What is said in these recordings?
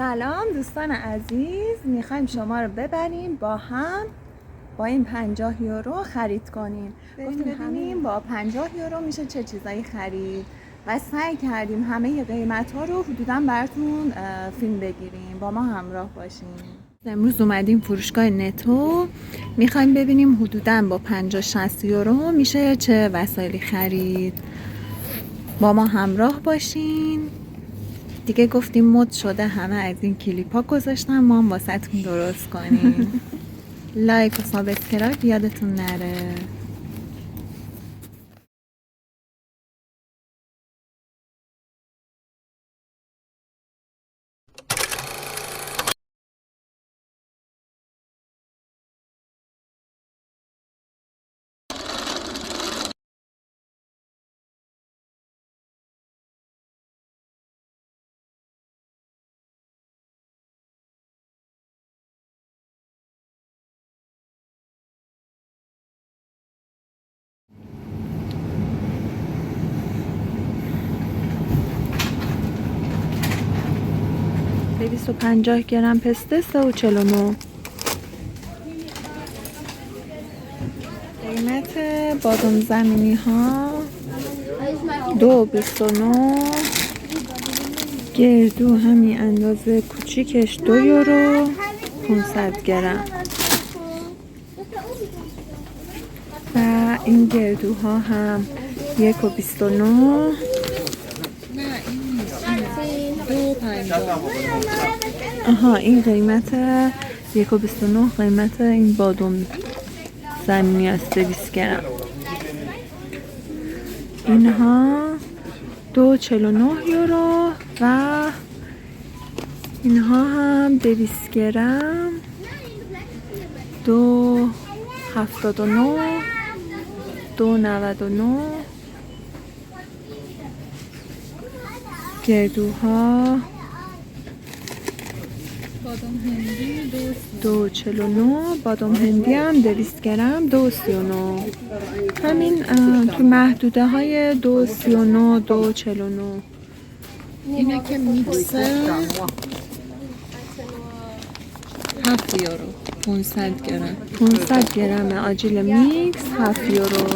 سلام دوستان عزیز، میخوایم شما رو ببریم با این 50 یورو خرید کنیم. گفتیم ببینیم با 50 یورو میشه چه چیزایی خرید و سعی کردیم همه قیمت ها رو حدوداً براتون فیلم بگیریم. با ما همراه باشیم. امروز اومدیم فروشگاه نتو، میخوایم ببینیم حدوداً با 50-60 یورو میشه چه وسایلی خرید. با ما همراه باشین. دیگه گفتیم مد شده همه از این کلیپ ها گذاشتن، ما هم واسهتون درست کنیم. لایک و سابسکرایب یادتون نره. به 250 گرم پسته 3.49. قیمت بادام زمینی ها 2.29. گردو همین اندازه کوچیکش 2 یورو 500 گرم. و این گردوها هم 1.29. آها این قیمت 1.29 قیمت این بادام زمینی است 200 گرم. اینها 2.49 یورو و اینها هم 200 گرم 2.79 2.99. گردوها بادام هندی 2.49. بادام هندی هم 200 گرم 2.39. همین تو محدوده های 2.39 2.49. اینه که میکسه 7 یورو 500 گرم 500 گرم آجیل میکس 7 یورو.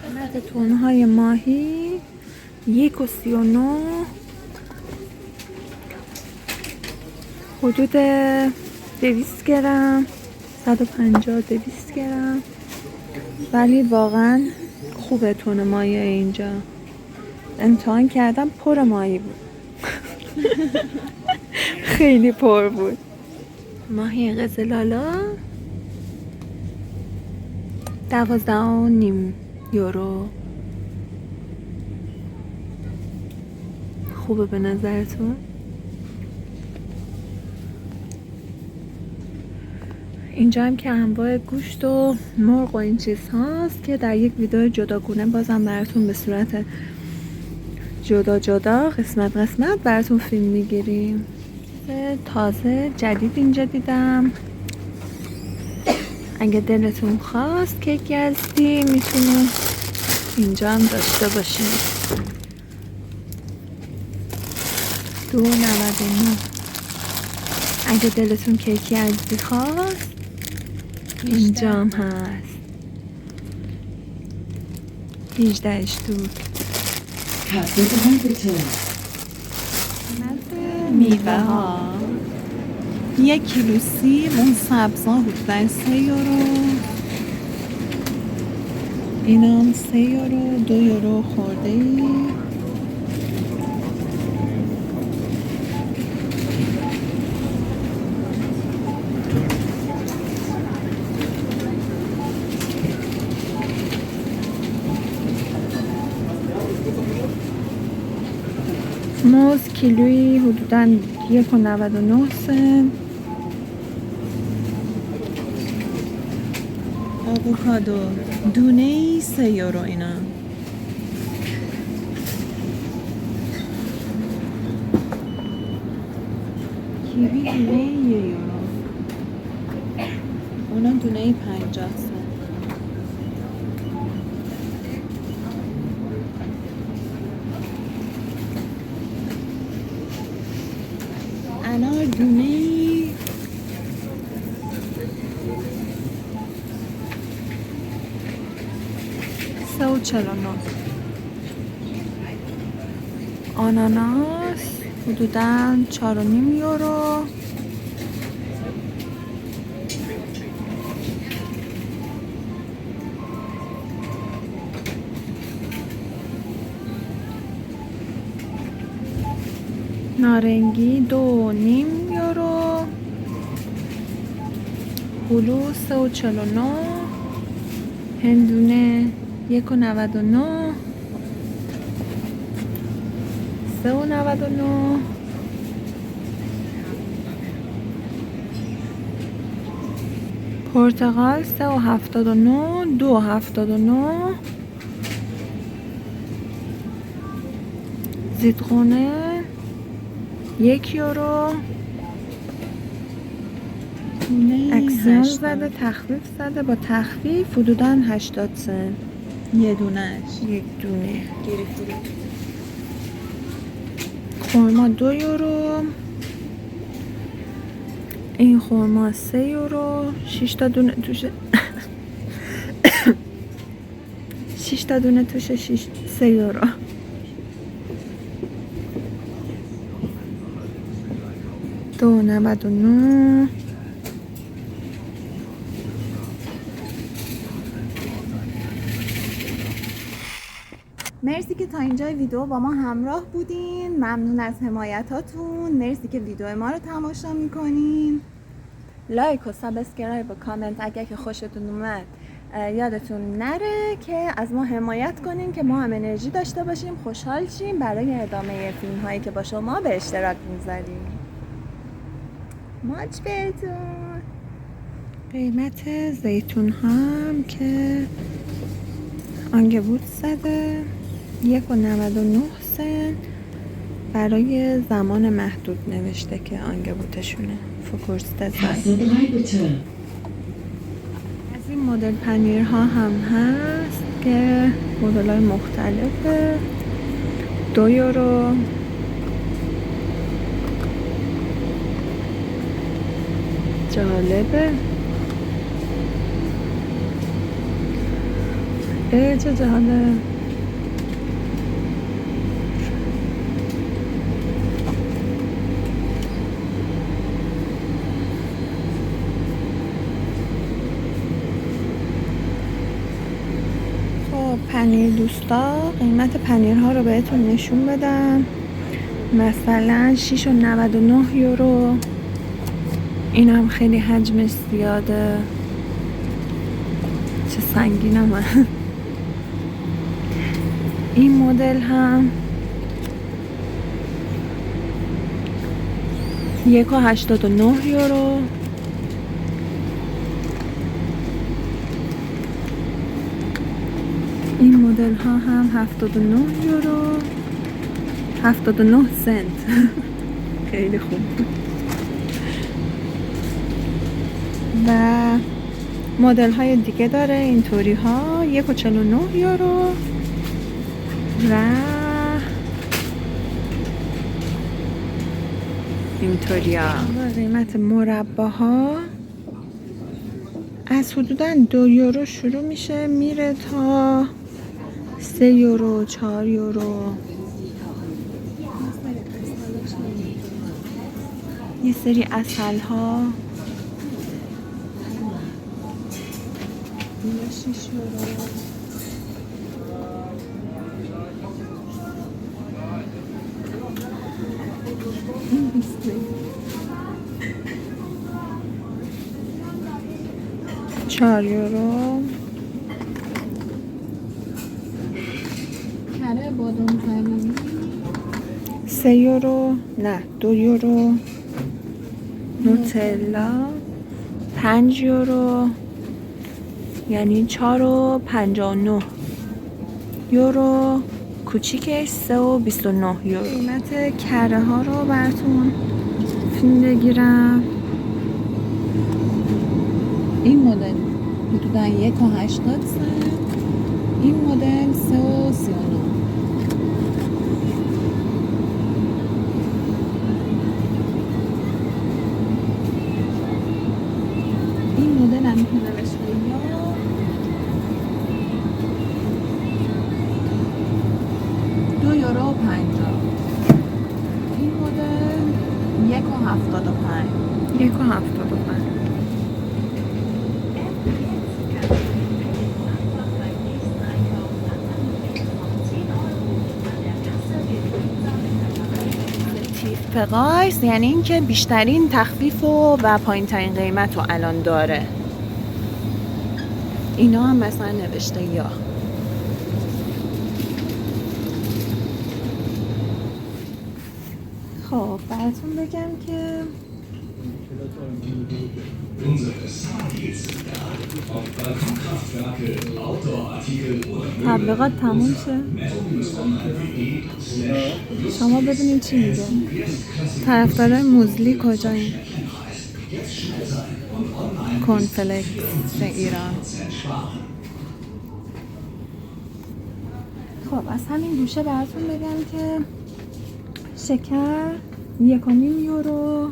قیمت تونهای ماهی 1.39. حدود 200 گرم 150 200 گرم. ولی واقعا خوبه تون ماهی اینجا. امتحان کردم پر ماهی بود. خیلی پر بود. ماهی قزلالا 12.5 یورو. خوبه به نظرتون؟ اینجا هم که انواع گوشت و مرغ و این چیز هاست که در یک ویدیو جداگونه بازم براتون به صورت جدا قسمت براتون فیلم میگیریم. تازه جدید اینجا دیدم. اگه دلتون خواست کیک یزدی میتونیم اینجا هم داشته باشیم. 2.99. اگه دلتون کیک یزدی خواست اینجا هم هست. 18 اشتوک. میوه ها 1 کیلو سیب اون سبزا حدوداً 3 یورو. اینم 3 یورو 2 یورو خورده ای. موز کیلویی حدوداً 1.99 سنت. آووکادو دونه‌ای 3 یورو. اینا کیوی دونه‌ای 1 یورو. اونا دونه‌ای 50 سنت. انار دونه‌ای 349. آناناس حدوداً 4.5 یورو. نارنگی 2.5 یورو. هلو 349. هندونه 1.99. 3.99. پرتقال 3.79. 2.79. زیتخونه 1 یورو. اکسیون زده، تخفیف زده، با تخفیف حدوداً 80 سنت یه دونهش. یک دونه. گرفتی. خورما 2 یورو. این خورما 3 یورو. 6 تا دونه توشه 6 تا دونه توشه 3 یورو. دو 99. مرسی که تا اینجای ویدیو با ما همراه بودین. ممنون از حمایتاتون. مرسی که ویدیو ما رو تماشا میکنین. لایک و سابسکرایب و کامنت اگر که خوشتون اومد یادتون نره که از ما حمایت کنین که ما هم انرژی داشته باشیم، خوشحال شیم برای ادامه فیلم هایی که با شما به اشتراک میذاریم. ماچ بهتون. قیمت زیتون هم که آنگبوت زده 1.99 سنت برای زمان محدود نوشته که آنگبوتشونه. فکورسته زای. از این مدل پنیرها هم هست که مدل های مختلفه. 2 یورو. جالبه. چه جالب. خب پنیر دوستا، قیمت پنیرها رو بهتون نشون بدم. مثلا 6.99 یورو. این هم خیلی حجمش زیاده. چه سنگینم. این مدل هم 1.89 یورو. این مدل ها هم 79 یورو. 79 سنت. خیلی خوب. و مدل های دیگه داره اینطوری ها 1.49 یورو. و اینطوری ها. قیمت مرباها از حدوداً 2 یورو شروع میشه میره تا 3 یورو 4 یورو. یه سری عسل ها 6 یورو. این 20 4 یورو. کره بادام زمینی 3 یورو. نه 2 یورو. نوتلا 5 یورو، یعنی 4.59 یورو. کوچیکش 3.29 یورو. قیمت کره ها رو براتون فیلم بگیرم. این مدل حدوداً 1.80 سنت. این مدل 3.39. نوشته یا 2 یورو و 50. این مدل 1.75. 1.75. فقایس یعنی اینکه بیشترین تخفیف و پایین ترین قیمت رو الان داره. اینا هم مثلا نوشته یا. خب براتون بگم که تبلیغات تموم شه. شما ببینید چی میگه. طرفدار موزلی کجایین؟ کورنفلکس ایران. خب از همین گوشه براتون بگم که شکر 1.5 یورو،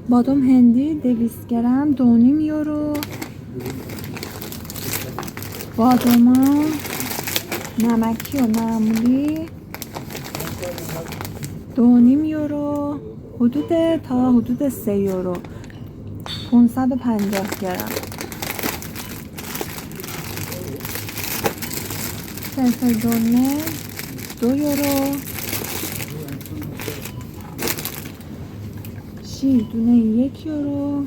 بادام هندی 200 گرم 2.5 یورو، بادام نمکی و معمولی 2.5 یورو، حدود 3 یورو، 550 گرم. فلفل دلمه 2 یورو، شیر دونه 1 یورو،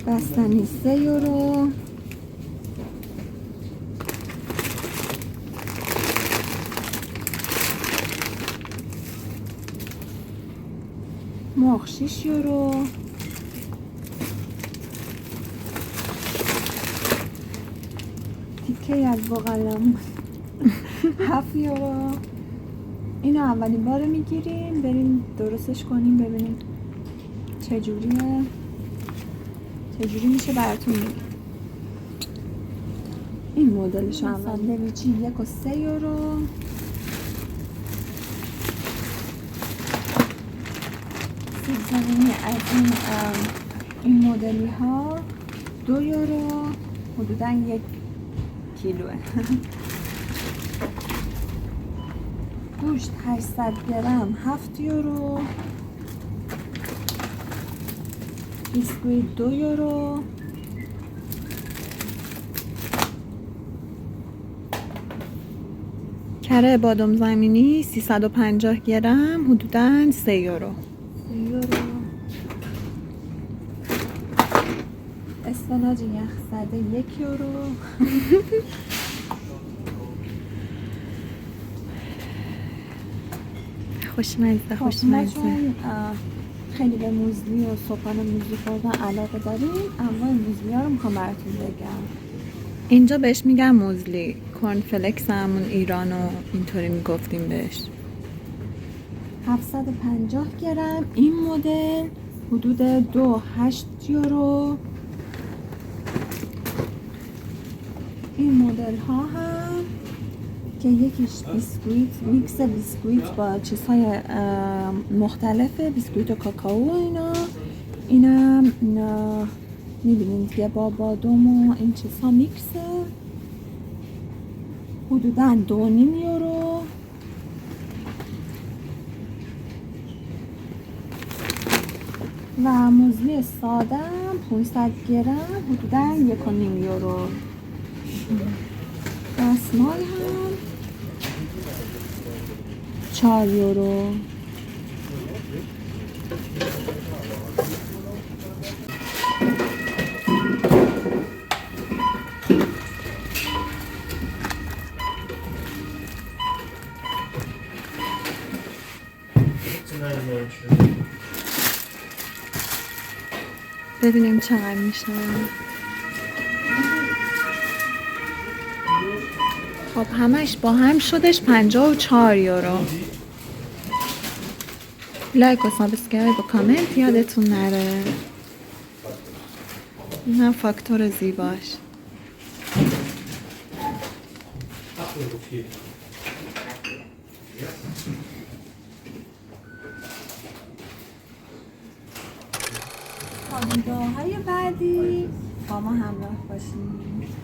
بستنی 3 یورو، مرغ 6 یورو، تیکه از بقلمون 7 یورو. اینو اولین بار میگیریم، بریم درستش کنیم ببینیم چجوری میشه براتون میگم. این مدلش هم ساندویچی 1.3 یورو، سیب زمینی از این مدلی ها 2 یورو، حدوداً 1 کیلوه. گوشت 800 گرم 7 یورو، بیسکویت 2 یورو، کره بادام زمینی 350 گرم حدوداً 3 یورو. اسفناج یخزده 1 یورو. خوشمزه. خیلی به موزلی و صبحانه موزلی خوردن علاقه داریم. انواع موزلی ها رو میخوام براتون بگم. اینجا بهش میگم موزلی، کورنفلکس همون ایرانو اینطوری میگفتیم بهش. 750 گرم این مدل حدود 2.8 یورو. این مدل ها هم که یکیش بیسکویت، میکس بیسکویت با چیزهای مختلفه، بیسکویت و کاکائو و اینم میبینید دیگه با بادام و این چیزها میکسه، حدوداً 2.5 یورو. و موزلی ساده 500 گرم حدوداً 1.5 یورو. دستمال هم 4 یورو. ببینیم چقدر میشه. خب همش با هم شدش 54 یورو. لایک و سابسکرایب و کامنت یادتون نره. این هم فاکتور زیباش. تا ویدیوهای بعدی با ما همراه باشید.